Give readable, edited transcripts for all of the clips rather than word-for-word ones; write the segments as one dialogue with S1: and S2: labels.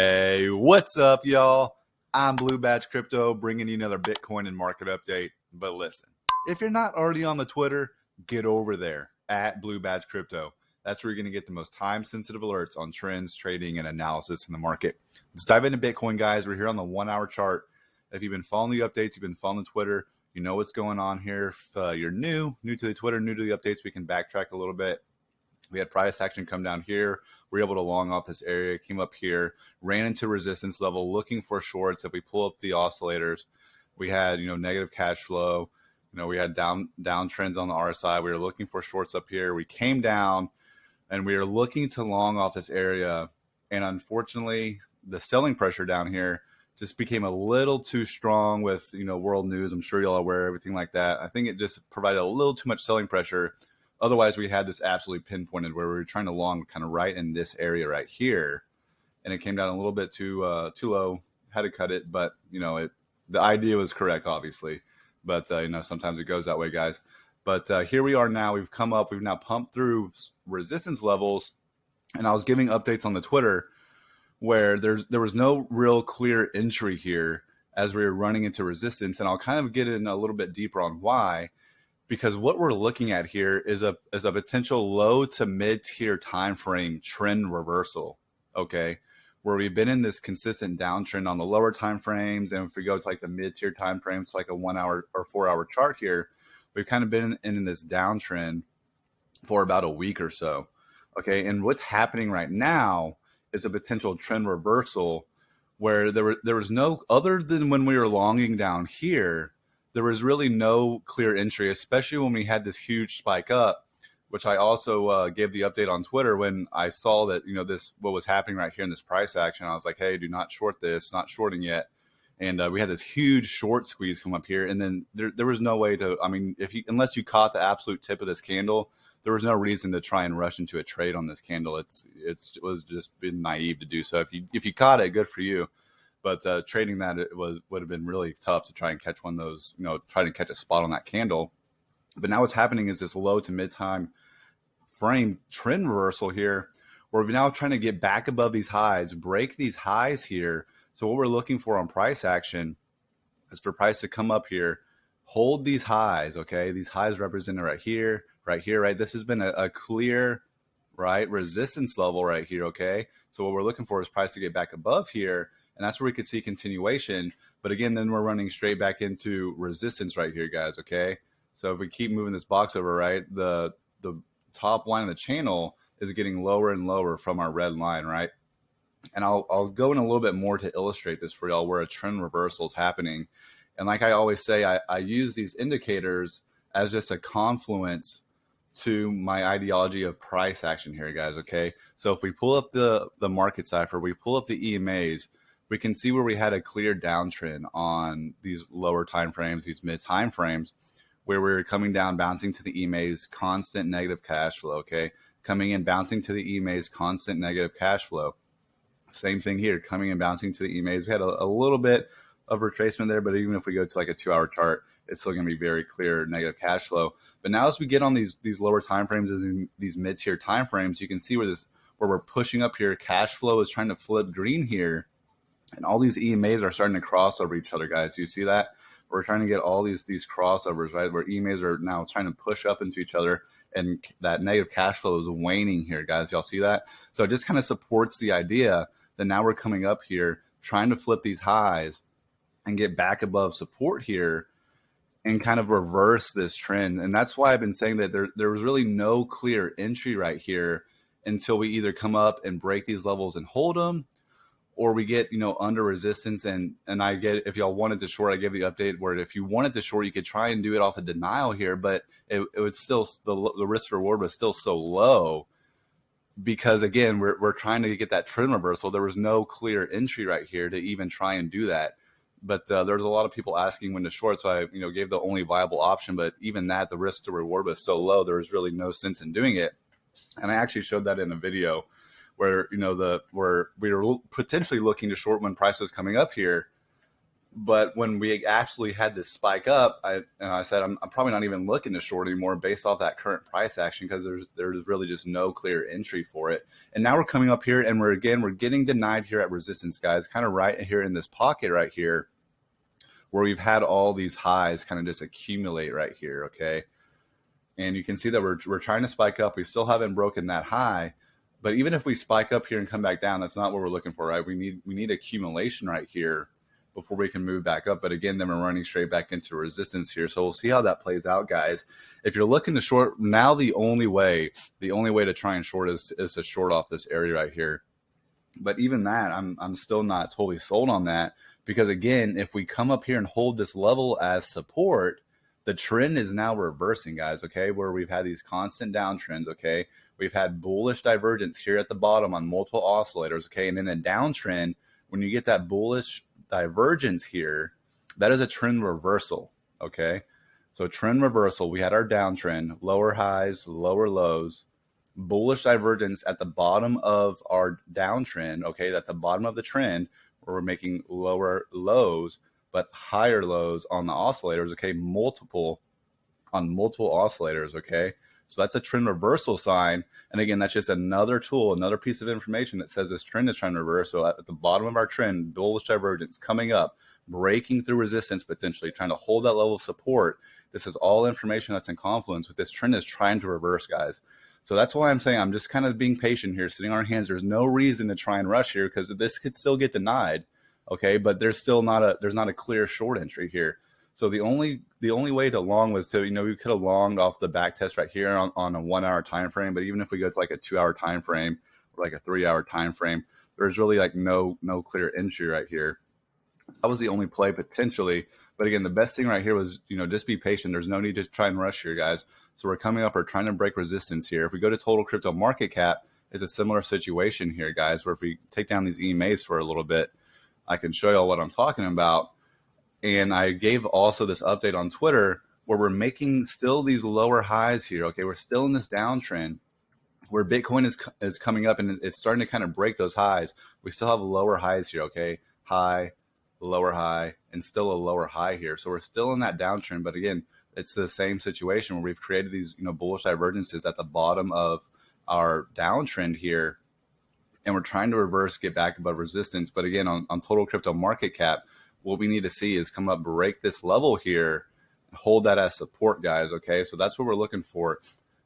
S1: Hey, what's up, y'all? I'm Blue Badge Crypto, bringing you another Bitcoin and market update. But listen, if you're not already on the Twitter, get over there at Blue Badge Crypto. That's where you're going to get the most time-sensitive alerts on trends, trading, and analysis in the market. Let's dive into Bitcoin, guys. We're here on the 1 hour chart. If you've been following the updates, you've been following the Twitter, you know what's going on here. If you're new to the Twitter, new to the updates, we can backtrack a little bit. We had price action come down here. We were able to long off this area, came up here, ran into resistance level, looking for shorts. If we pull up the oscillators, we had, negative cash flow. We had down trends on the RSI. We were looking for shorts up here. We came down and we were looking to long off this area. And unfortunately, the selling pressure down here just became a little too strong with, world news. I'm sure y'all are aware, everything like that. I think it just provided a little too much selling pressure. Otherwise, we had this absolutely pinpointed where we were trying to long kind of right in this area right here. And it came down a little bit too low, had to cut it. But, the idea was correct, obviously. But, sometimes it goes that way, guys. But here we are now. We've come up. We've now pumped through resistance levels. And I was giving updates on the Twitter where there was no real clear entry here as we were running into resistance. And I'll kind of get in a little bit deeper on why. Because what we're looking at here is a potential low to mid-tier time frame trend reversal, okay? Where we've been in this consistent downtrend on the lower time frames, and if we go to like the mid-tier time frames, like a 1 hour or 4 hour chart here, we've kind of been in this downtrend for about a week or so, okay? And what's happening right now is a potential trend reversal where there was no, other than when we were longing down here, there was really no clear entry, especially when we had this huge spike up, which I also gave the update on Twitter when I saw that, what was happening right here in this price action. I was like, hey, do not short this, not shorting yet. And we had this huge short squeeze come up here. And then there was no way to, unless you caught the absolute tip of this candle, there was no reason to try and rush into a trade on this candle. It was just been naive to do so. If you caught it, good for you. But trading that would have been really tough to try and catch one of those, try to catch a spot on that candle. But now what's happening is this low to mid time frame trend reversal here, where we're now trying to get back above these highs, break these highs here. So what we're looking for on price action is for price to come up here, hold these highs, okay? These highs represented right here, right? This has been a clear, right, resistance level right here, okay? So what we're looking for is price to get back above here. And that's where we could see continuation. But again, then we're running straight back into resistance right here, guys, okay? So if we keep moving this box over, right, the top line of the channel is getting lower and lower from our red line, right? And I'll go in a little bit more to illustrate this for y'all where a trend reversal is happening. And like I always say, I use these indicators as just a confluence to my ideology of price action here, guys, okay? So if we pull up the market cipher, we pull up the EMAs, we can see where we had a clear downtrend on these lower time frames, these mid time frames, where we were coming down, bouncing to the EMAs, constant negative cash flow, okay? Coming in, bouncing to the EMAs, constant negative cash flow. Same thing here, coming and bouncing to the EMAs. We had a little bit of retracement there, but even if we go to like a 2 hour chart, it's still going to be very clear negative cash flow. But now as we get on these lower time frames, in these mid-tier time frames, you can see where we're pushing up here. Cash flow is trying to flip green here. And all these EMAs are starting to cross over each other, guys. You see that? We're trying to get all these crossovers, right? Where EMAs are now trying to push up into each other, and that negative cash flow is waning here, guys. Y'all see that? So it just kind of supports the idea that now we're coming up here, trying to flip these highs and get back above support here and kind of reverse this trend. And that's why I've been saying that there was really no clear entry right here until we either come up and break these levels and hold them, or we get, under resistance. And I get, if y'all wanted to short, I gave the update where if you wanted to short, you could try and do it off a denial here, but it would still, the risk reward was still so low because again, we're trying to get that trend reversal. There was no clear entry right here to even try and do that. But there's a lot of people asking when to short. So I, gave the only viable option, but even that, the risk to reward was so low, there was really no sense in doing it. And I actually showed that in a video where, where we were potentially looking to short when price was coming up here. But when we actually had this spike up, I said I'm probably not even looking to short anymore based off that current price action, because there's really just no clear entry for it. And now we're coming up here, and we're getting denied here at resistance, guys, kind of right here in this pocket right here, where we've had all these highs kind of just accumulate right here, okay? And you can see that we're trying to spike up. We still haven't broken that high. But even if we spike up here and come back down, that's not what we're looking for, right? We need accumulation right here before we can move back up. But again, then we're running straight back into resistance here. So we'll see how that plays out, guys. If you're looking to short, now the only way to try and short is to short off this area right here. But even that, I'm still not totally sold on that, because again, if we come up here and hold this level as support, the trend is now reversing, guys, okay, where we've had these constant downtrends, okay? We've had bullish divergence here at the bottom on multiple oscillators, okay? And then the downtrend, when you get that bullish divergence here, that is a trend reversal, okay? So trend reversal, we had our downtrend, lower highs, lower lows, bullish divergence at the bottom of our downtrend, okay, at the bottom of the trend, where we're making lower lows, but higher lows on the oscillators, okay, multiple oscillators, okay? So that's a trend reversal sign. And again, that's just another tool, another piece of information that says this trend is trying to reverse. So at the bottom of our trend, bullish divergence coming up, breaking through resistance, potentially trying to hold that level of support. This is all information that's in confluence with this trend is trying to reverse, guys. So that's why I'm saying I'm just kind of being patient here, sitting on our hands. There's no reason to try and rush here, because this could still get denied, okay? But there's not a clear short entry here. So the only way to long was to, we could have longed off the back test right here on a 1 hour time frame. But even if we go to like a 2 hour time frame or like a 3 hour time frame, there's really like no clear entry right here. That was the only play potentially. But again, the best thing right here was, just be patient. There's no need to try and rush here, guys. So we're coming up, we're trying to break resistance here. If we go to total crypto market cap, it's a similar situation here, guys, where if we take down these EMAs for a little bit, I can show you all what I'm talking about. And I gave also this update on Twitter where we're making still these lower highs here, okay? We're still in this downtrend where Bitcoin is coming up and it's starting to kind of break those highs. We still have lower highs here, okay? High, lower high, and still a lower high here. So we're still in that downtrend, but again, it's the same situation where we've created these, bullish divergences at the bottom of our downtrend here, and we're trying to reverse, get back above resistance. But again, on total crypto market cap, what we need to see is come up, break this level here, hold that as support, guys, okay? So that's what we're looking for.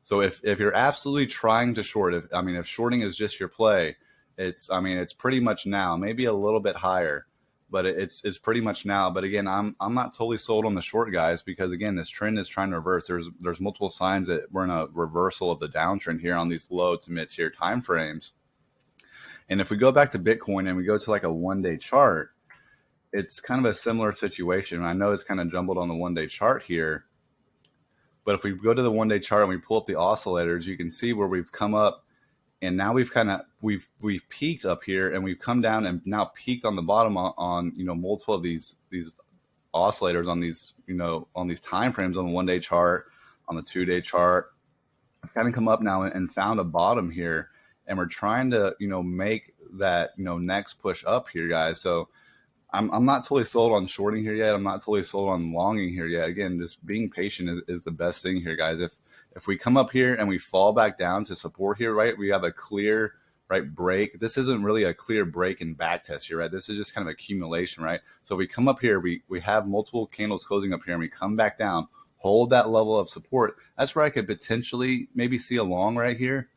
S1: So if you're absolutely trying to short, if shorting is just your play, it's pretty much now, maybe a little bit higher, but it's pretty much now. But again, I'm not totally sold on the short, guys, because again, this trend is trying to reverse. There's multiple signs that we're in a reversal of the downtrend here on these low to mid tier time frames. And if we go back to Bitcoin and we go to like a 1-day chart, it's kind of a similar situation. I know it's kind of jumbled on the 1-day chart here, but if we go to the 1-day chart and we pull up the oscillators, you can see where we've come up, and now we've peaked up here, and we've come down and now peaked on the bottom on multiple of these oscillators on these on these time frames on the 1-day chart, on the 2-day chart. I've kind of come up now and found a bottom here, and we're trying to make that next push up here, guys. So I'm not totally sold on shorting here yet. I'm not totally sold on longing here yet. Again, just being patient is the best thing here, guys. If we come up here and we fall back down to support here, right, we have a clear break. This isn't really a clear break and back test here, right? This is just kind of accumulation, right? So if we come up here, we have multiple candles closing up here, and we come back down, hold that level of support. That's where I could potentially maybe see a long right here.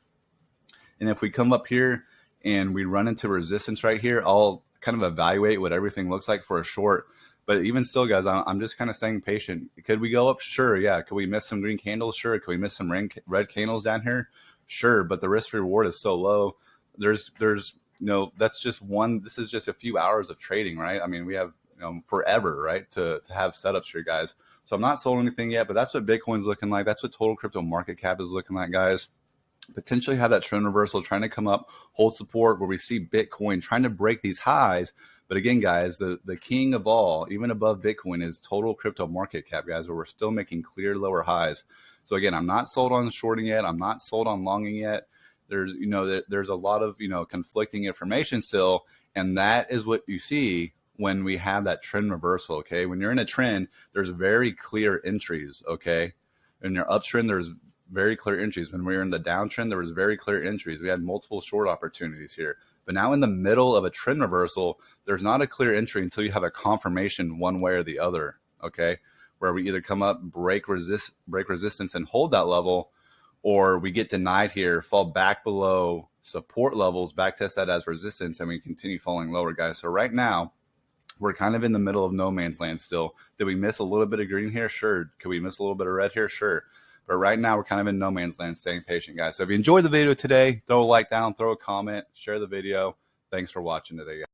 S1: And if we come up here and we run into resistance right here, I'll kind of evaluate what everything looks like for a short. But even still, guys, I'm just kind of staying patient. Could we go up? Sure, yeah. Could we miss some green candles? Sure. Could we miss some red candles down here? Sure. But the risk reward is so low. There's that's just one. This is just a few hours of trading, right? I mean, we have forever, right, to have setups here, guys. So I'm not sold anything yet, but that's what Bitcoin's looking like. That's what total crypto market cap is looking like, guys. Potentially have that trend reversal trying to come up, hold support, where we see Bitcoin trying to break these highs. But again, guys, the king of all, even above Bitcoin, is total crypto market cap, guys, where we're still making clear lower highs. So again, I'm not sold on shorting yet. I'm not sold on longing yet. There's a lot of conflicting information still, and that is what you see when we have that trend reversal. Okay, when you're in a trend, there's very clear entries. Okay, in your uptrend, there's very clear entries. When we were in the downtrend, there was very clear entries. We had multiple short opportunities here. But now in the middle of a trend reversal, there's not a clear entry until you have a confirmation one way or the other. Okay, where we either come up, break resistance and hold that level, or we get denied here, fall back below support levels, back test that as resistance, and we continue falling lower, guys. So right now, we're kind of in the middle of no man's land still. Did we miss a little bit of green here? Sure. Could we miss a little bit of red here? Sure. But right now, we're kind of in no man's land, staying patient, guys. So if you enjoyed the video today, throw a like down, throw a comment, share the video. Thanks for watching today, guys.